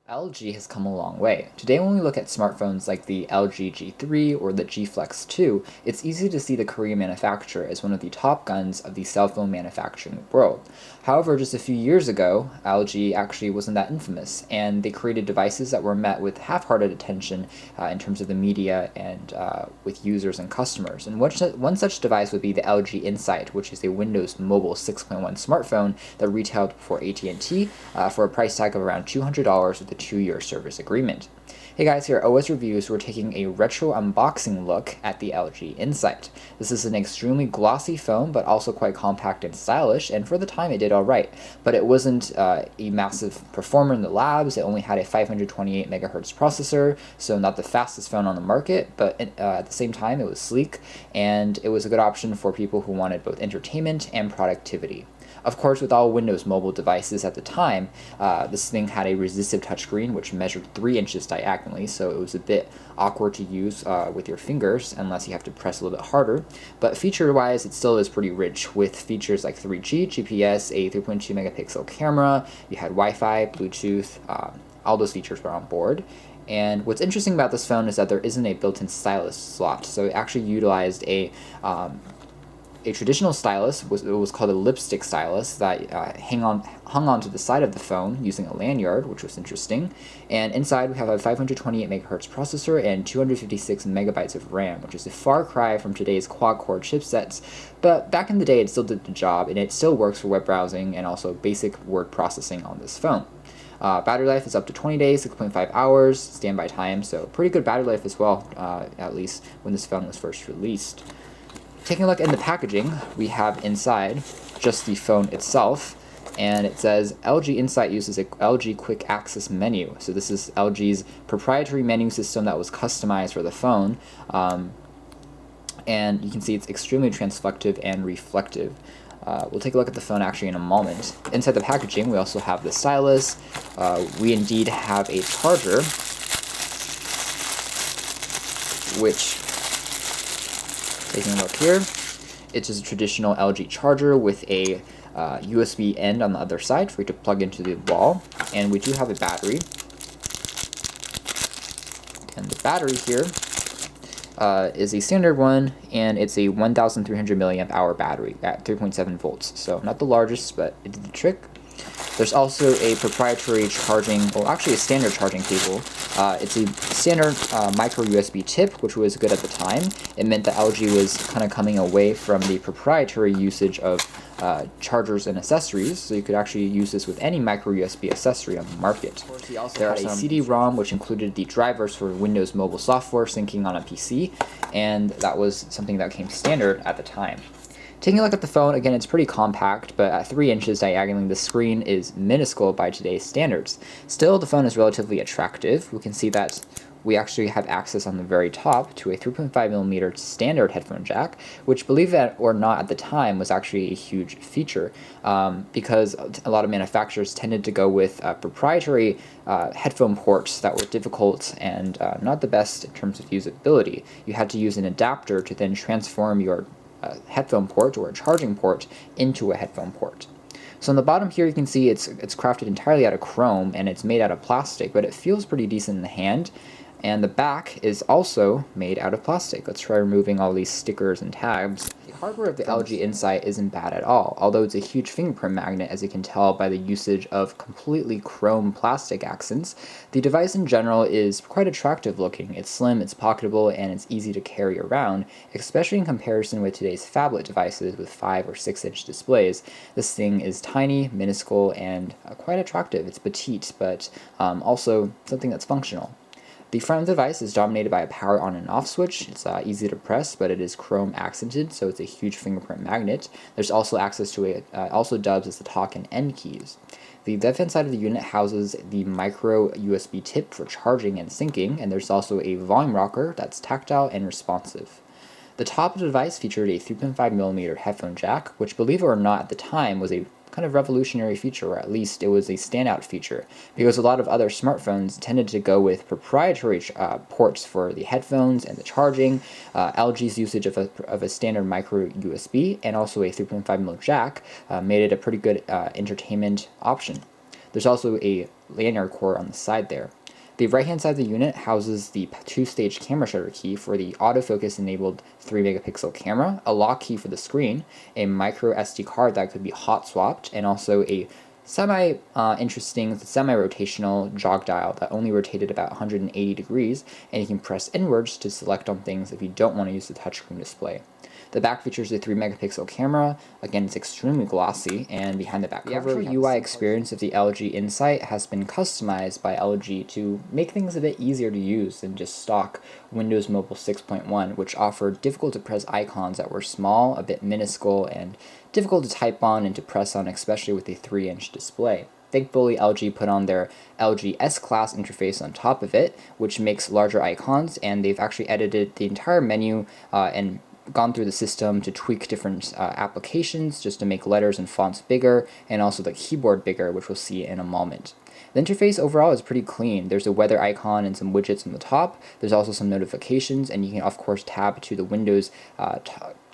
LG has come a long way. Today when we look at smartphones like the LG G3 or the G Flex 2, it's easy to see the Korean manufacturer as one of the top guns of the cell phone manufacturing world. However, just a few years ago, LG actually wasn't that infamous, and they created devices that were met with half-hearted attention in terms of the media and with users and customers. And one such device would be the LG Incite, which is a Windows Mobile 6.1 smartphone that retailed for AT&T for a price tag of around $200 with a 2-year service agreement. Hey guys, here at OS Reviews, we're taking a retro unboxing look at the LG Incite. This is an extremely glossy phone, but also quite compact and stylish, and for the time it did alright. But it wasn't a massive performer in the labs. It only had a 528 MHz processor, so not the fastest phone on the market, but at the same time it was sleek, and it was a good option for people who wanted both entertainment and productivity. Of course, with all Windows mobile devices at the time, this thing had a resistive touchscreen which measured 3 inches diagonally, so it was a bit awkward to use with your fingers unless you have to press a little bit harder. But feature-wise, it still is pretty rich with features like 3G, GPS, a 3.2 megapixel camera, you had Wi-Fi, Bluetooth, all those features were on board. And what's interesting about this phone is that there isn't a built-in stylus slot, so it actually utilized a traditional stylus. It was called a lipstick stylus that hung onto the side of the phone using a lanyard, which was interesting. And inside we have a 528 MHz processor and 256 megabytes of RAM, which is a far cry from today's quad-core chipsets. But back in the day, it still did the job, and it still works for web browsing and also basic word processing on this phone. Battery life is up to 20 days, 6.5 hours, standby time, so pretty good battery life as well, at least when this phone was first released. Taking a look in the packaging, we have inside just the phone itself, and it says LG Incite uses a LG Quick Access menu. So this is LG's proprietary menu system that was customized for the phone, and you can see it's extremely transflective and reflective. We'll take a look at the phone actually in a moment. Inside the packaging, we also have the stylus. We indeed have a charger, which, taking a look here, it's just a traditional LG charger with a USB end on the other side for you to plug into the wall. And we do have a battery. And the battery here is a standard one, and it's a 1,300 milliamp hour battery at 3.7 volts. So not the largest, but it did the trick. There's also a proprietary charging, well actually a standard charging cable. It's a standard micro USB tip, which was good at the time. It meant that LG was kind of coming away from the proprietary usage of chargers and accessories, so you could actually use this with any micro USB accessory on the market. Of course, he also had a CD-ROM, which included the drivers for Windows mobile software syncing on a PC, and that was something that came standard at the time. Taking a look at the phone, again, it's pretty compact, but at 3 inches diagonally, the screen is minuscule by today's standards. Still, the phone is relatively attractive. We can see that we actually have access on the very top to a 3.5mm standard headphone jack, which, believe it or not, at the time was actually a huge feature because a lot of manufacturers tended to go with proprietary headphone ports that were difficult and not the best in terms of usability. You had to use an adapter to then transform your headphone port or a charging port into a headphone port. So on the bottom here you can see it's crafted entirely out of chrome and it's made out of plastic, but it feels pretty decent in the hand. And the back is also made out of plastic. Let's try removing all these stickers and tabs. The hardware of the LG Incite isn't bad at all, although it's a huge fingerprint magnet, as you can tell by the usage of completely chrome plastic accents. The device in general is quite attractive looking. It's slim, it's pocketable, and it's easy to carry around, especially in comparison with today's phablet devices with 5 or 6 inch displays. This thing is tiny, minuscule, and quite attractive. It's petite, but also something that's functional. The front of the device is dominated by a power on and off switch. It's easy to press, but it is chrome accented, so it's a huge fingerprint magnet. There's also access to it, also dubs as the talk and end keys. The left-hand side of the unit houses the micro USB tip for charging and syncing, and there's also a volume rocker that's tactile and responsive. The top of the device featured a 3.5mm headphone jack, which, believe it or not, at the time was a kind of revolutionary feature, or at least it was a standout feature, because a lot of other smartphones tended to go with proprietary ports for the headphones and the charging. LG's usage of a standard micro USB and also a 3.5mm jack made it a pretty good entertainment option. There's also a lanyard cord on the side there. The right-hand side of the unit houses the 2-stage camera shutter key for the autofocus-enabled 3-megapixel camera, a lock key for the screen, a micro SD card that could be hot-swapped, and also a semi-interesting, semi-rotational jog dial that only rotated about 180 degrees, and you can press inwards to select on things if you don't want to use the touchscreen display. The back features a 3-megapixel camera. Again, it's extremely glossy, and behind the back cover, the actual UI experience of the LG Incite has been customized by LG to make things a bit easier to use than just stock Windows Mobile 6.1, which offered difficult-to-press icons that were small, a bit minuscule, and difficult to type on and to press on, especially with a 3-inch display. Thankfully, LG put on their LG S-Class interface on top of it, which makes larger icons, and they've actually edited the entire menu and gone through the system to tweak different applications just to make letters and fonts bigger, and also the keyboard bigger, which we'll see in a moment. The interface overall is pretty clean. There's a weather icon and some widgets on the top. There's also some notifications, and you can of course tab to the Windows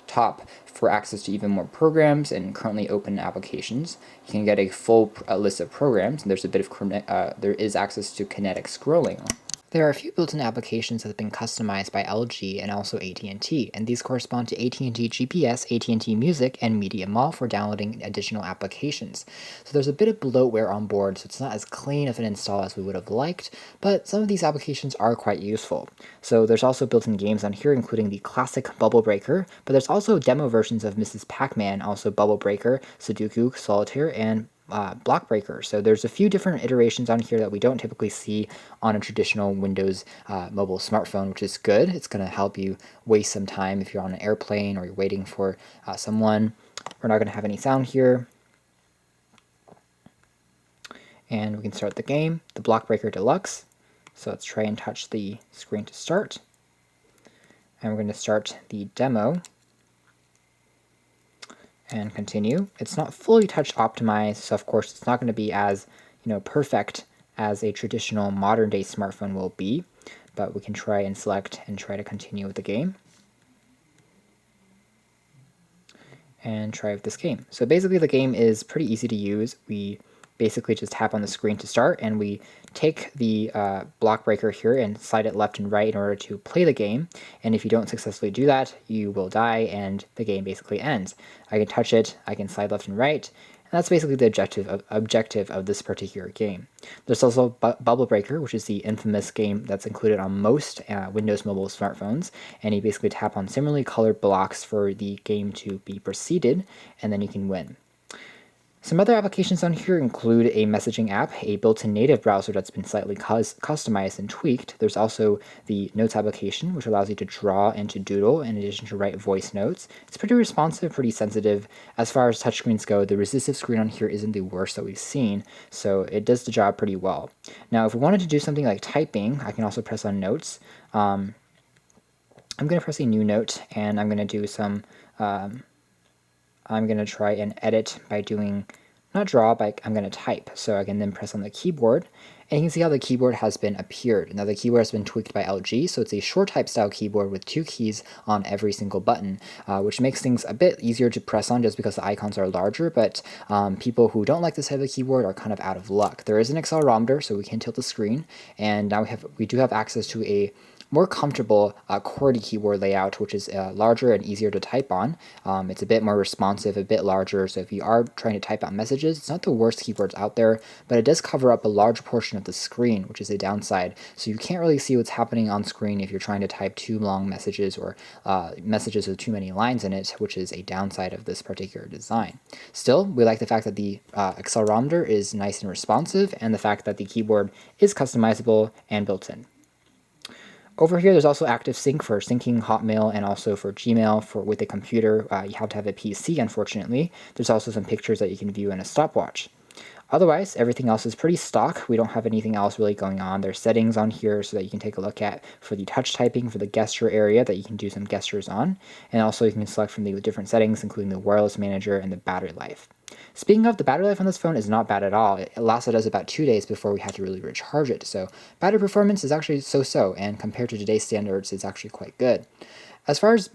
top for access to even more programs and currently open applications. You can get a full list of programs, and there's a bit of there is access to kinetic scrolling. There are a few built-in applications that have been customized by LG and also AT&T, and these correspond to AT&T GPS, AT&T Music, and Media Mall for downloading additional applications. So there's a bit of bloatware on board, so it's not as clean of an install as we would have liked, but some of these applications are quite useful. So there's also built-in games on here, including the classic Bubble Breaker, but there's also demo versions of Mrs. Pac-Man, also Bubble Breaker, Sudoku, Solitaire, and Block Breaker. So there's a few different iterations on here that we don't typically see on a traditional Windows mobile smartphone, which is good. It's going to help you waste some time if you're on an airplane or you're waiting for someone. We're not going to have any sound here. And we can start the game, the Block Breaker Deluxe. So let's try and touch the screen to start. And we're going to start the demo and continue. It's not fully touch optimized, so of course it's not going to be as perfect as a traditional modern day smartphone will be, but we can try and select and try to continue with the game and try with this game. So basically the game is pretty easy to use. We basically just tap on the screen to start, and we take the block breaker here and slide it left and right in order to play the game, and if you don't successfully do that, you will die and the game basically ends. I can touch it, I can slide left and right, and that's basically the objective of this particular game. There's also Bubble Breaker, which is the infamous game that's included on most Windows mobile smartphones, and you basically tap on similarly colored blocks for the game to be proceeded, and then you can win. Some other applications on here include a messaging app, a built-in native browser that's been slightly customized and tweaked. There's also the Notes application, which allows you to draw and to doodle in addition to write voice notes. It's pretty responsive, pretty sensitive. As far as touchscreens go, the resistive screen on here isn't the worst that we've seen, so it does the job pretty well. Now, if we wanted to do something like typing, I can also press on Notes. I'm going to press a new note, and I'm going to do some I'm going to try and edit by doing, not draw, but I'm going to type. So I can then press on the keyboard, and you can see how the keyboard has been appeared. Now the keyboard has been tweaked by LG, so it's a short type style keyboard with 2 keys on every single button, which makes things a bit easier to press on just because the icons are larger, but people who don't like this type of keyboard are kind of out of luck. There is an accelerometer, so we can tilt the screen, and now we do have access to a more comfortable QWERTY keyboard layout, which is larger and easier to type on. It's a bit more responsive, a bit larger, so if you are trying to type out messages, it's not the worst keyboards out there, but it does cover up a large portion of the screen, which is a downside, so you can't really see what's happening on screen if you're trying to type too long messages or messages with too many lines in it, which is a downside of this particular design. Still, we like the fact that the accelerometer is nice and responsive, and the fact that the keyboard is customizable and built-in. Over here, there's also Active Sync for syncing Hotmail and also for Gmail with a computer. You have to have a PC, unfortunately. There's also some pictures that you can view in a stopwatch. Otherwise, everything else is pretty stock. We don't have anything else really going on. There's settings on here so that you can take a look at for the touch typing, for the gesture area that you can do some gestures on. And also you can select from the different settings, including the wireless manager and the battery life. Speaking of, the battery life on this phone is not bad at all. It lasted us about 2 days before we had to really recharge it, so battery performance is actually so-so, and compared to today's standards, it's actually quite good. As far as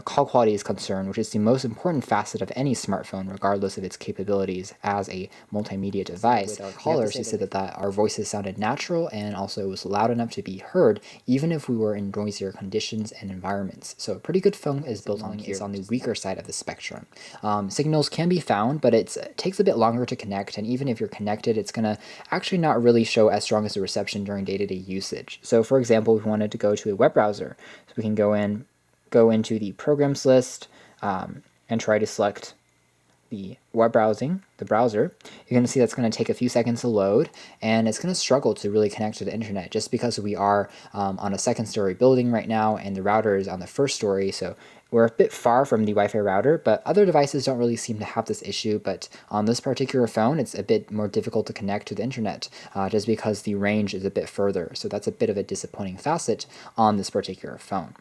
call quality is concerned, which is the most important facet of any smartphone, regardless of its capabilities as a multimedia device. With our callers, she said that our voices sounded natural and also was loud enough to be heard, even if we were in noisier conditions and environments. So a pretty good phone is built on here. It's on the weaker side of the spectrum. Signals can be found, but it takes a bit longer to connect, and even if you're connected, it's going to actually not really show as strong as the reception during day-to-day usage. So for example, if we wanted to go to a web browser, so we can go into the programs list and try to select the the browser. You're going to see that's going to take a few seconds to load, and it's going to struggle to really connect to the internet just because we are on a second-story building right now, and the router is on the first story, so we're a bit far from the Wi-Fi router, but other devices don't really seem to have this issue. But on this particular phone, it's a bit more difficult to connect to the internet just because the range is a bit further. So that's a bit of a disappointing facet on this particular phone.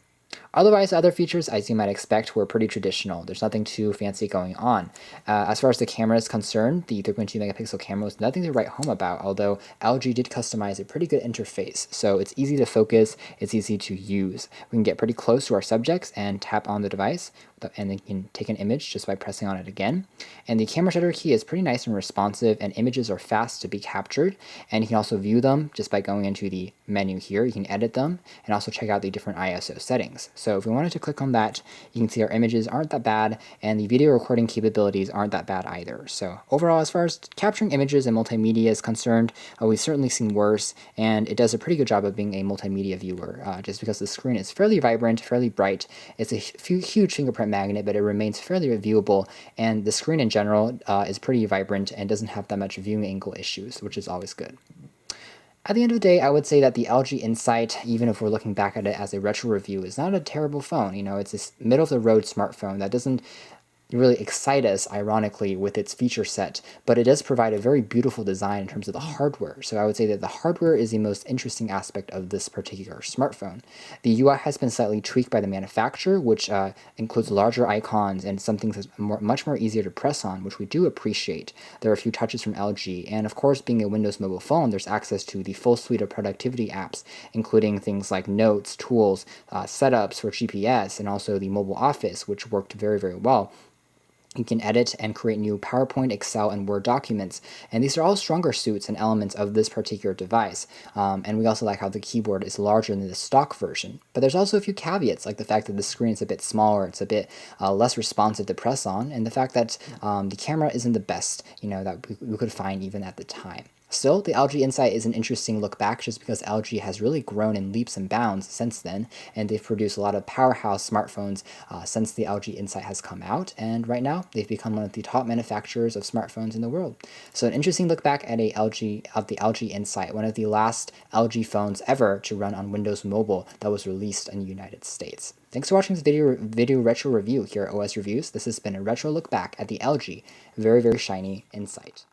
Otherwise, other features, as you might expect, were pretty traditional. There's nothing too fancy going on. As far as the camera is concerned, the 3.2 megapixel camera was nothing to write home about, although LG did customize a pretty good interface. So it's easy to focus, it's easy to use. We can get pretty close to our subjects and tap on the device, and then you can take an image just by pressing on it again. And the camera shutter key is pretty nice and responsive, and images are fast to be captured. And you can also view them just by going into the menu here. You can edit them and also check out the different ISO settings. So if we wanted to click on that, you can see our images aren't that bad, and the video recording capabilities aren't that bad either. So overall, as far as capturing images and multimedia is concerned, we've certainly seen worse, and it does a pretty good job of being a multimedia viewer, just because the screen is fairly vibrant, fairly bright. It's a huge fingerprint magnet, but it remains fairly viewable, and the screen in general is pretty vibrant and doesn't have that much viewing angle issues, which is always good. At the end of the day, I would say that the LG Incite, even if we're looking back at it as a retro review, is not a terrible phone. It's this middle-of-the-road smartphone that doesn't really excite us, ironically, with its feature set, but it does provide a very beautiful design in terms of the hardware. So I would say that the hardware is the most interesting aspect of this particular smartphone. The UI has been slightly tweaked by the manufacturer, which includes larger icons and some things that's much more easier to press on, which we do appreciate. There are a few touches from LG, and of course, being a Windows Mobile phone, there's access to the full suite of productivity apps, including things like Notes, Tools, setups for GPS, and also the mobile office, which worked very, very well. You can edit and create new PowerPoint, Excel, and Word documents, and these are all stronger suits and elements of this particular device. And we also like how the keyboard is larger than the stock version. But there's also a few caveats, like the fact that the screen is a bit smaller, it's a bit less responsive to press on, and the fact that the camera isn't the best, that we could find even at the time. Still, the LG Incite is an interesting look back just because LG has really grown in leaps and bounds since then, and they've produced a lot of powerhouse smartphones since the LG Incite has come out, and right now they've become one of the top manufacturers of smartphones in the world. So an interesting look back at the LG Incite, one of the last LG phones ever to run on Windows Mobile that was released in the United States. Thanks for watching this video retro review here at OS Reviews. This has been a retro look back at the LG very, very shiny Incite.